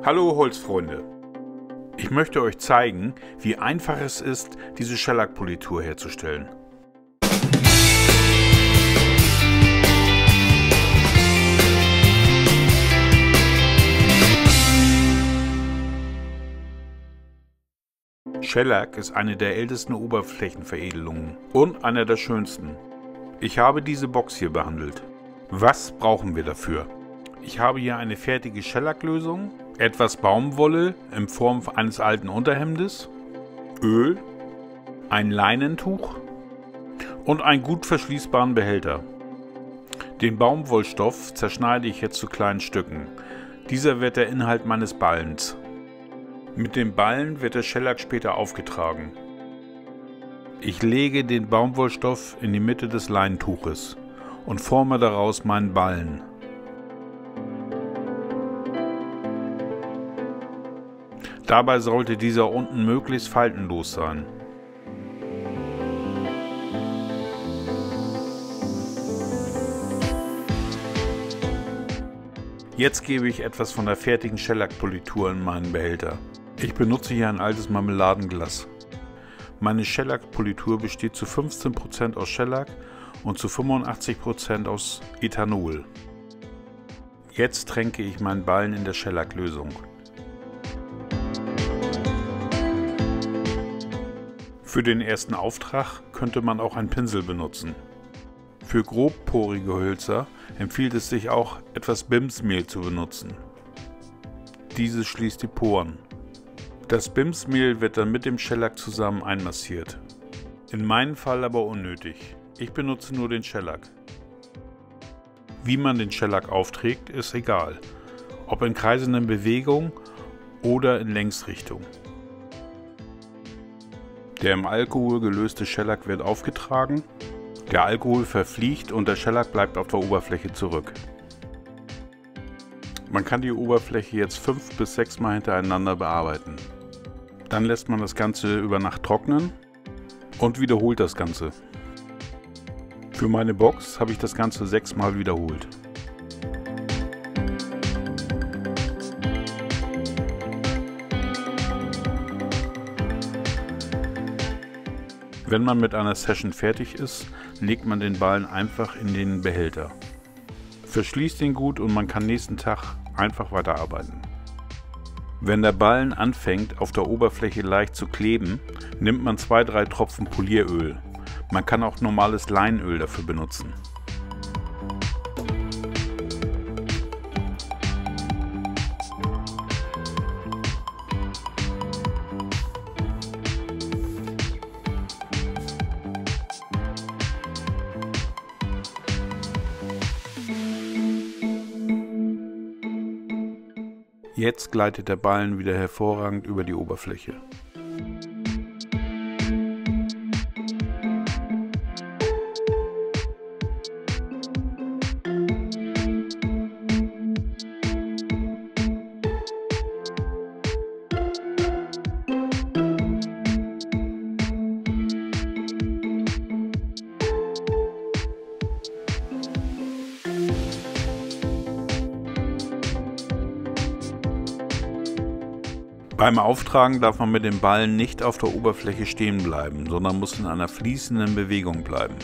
Hallo Holzfreunde! Ich möchte euch zeigen, wie einfach es ist, diese Schellackpolitur herzustellen. Schellack ist eine der ältesten Oberflächenveredelungen und einer der schönsten. Ich habe diese Box hier behandelt. Was brauchen wir dafür? Ich habe hier eine fertige Schellacklösung, etwas Baumwolle in Form eines alten Unterhemdes, Öl, ein Leinentuch und einen gut verschließbaren Behälter. Den Baumwollstoff zerschneide ich jetzt zu kleinen Stücken. Dieser wird der Inhalt meines Ballens. Mit dem Ballen wird der Schellack später aufgetragen. Ich lege den Baumwollstoff in die Mitte des Leinentuches und forme daraus meinen Ballen. Dabei sollte dieser unten möglichst faltenlos sein. Jetzt gebe ich etwas von der fertigen Schellackpolitur in meinen Behälter. Ich benutze hier ein altes Marmeladenglas. Meine Schellackpolitur besteht zu 15% aus Schellack und zu 85% aus Ethanol. Jetzt tränke ich meinen Ballen in der Schellacklösung. Für den ersten Auftrag könnte man auch einen Pinsel benutzen. Für grobporige Hölzer empfiehlt es sich auch, etwas Bimsmehl zu benutzen. Dieses schließt die Poren. Das Bimsmehl wird dann mit dem Schellack zusammen einmassiert. In meinem Fall aber unnötig. Ich benutze nur den Schellack. Wie man den Schellack aufträgt, ist egal. Ob in kreisenden Bewegungen oder in Längsrichtung. Der im Alkohol gelöste Schellack wird aufgetragen, der Alkohol verfliegt und der Schellack bleibt auf der Oberfläche zurück. Man kann die Oberfläche jetzt 5 bis 6 Mal hintereinander bearbeiten. Dann lässt man das Ganze über Nacht trocknen und wiederholt das Ganze. Für meine Box habe ich das Ganze 6 Mal wiederholt. Wenn man mit einer Session fertig ist, legt man den Ballen einfach in den Behälter. Verschließt ihn gut und man kann nächsten Tag einfach weiterarbeiten. Wenn der Ballen anfängt, auf der Oberfläche leicht zu kleben, nimmt man 2-3 Tropfen Polieröl. Man kann auch normales Leinöl dafür benutzen. Jetzt gleitet der Ballen wieder hervorragend über die Oberfläche. Beim Auftragen darf man mit dem Ballen nicht auf der Oberfläche stehen bleiben, sondern muss in einer fließenden Bewegung bleiben.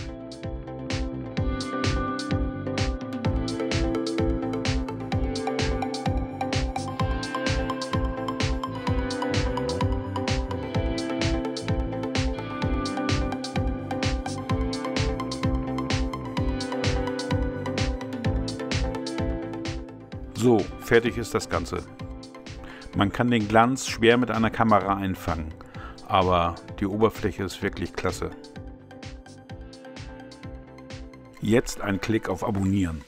So, fertig ist das Ganze. Man kann den Glanz schwer mit einer Kamera einfangen, aber die Oberfläche ist wirklich klasse. Jetzt ein Klick auf Abonnieren.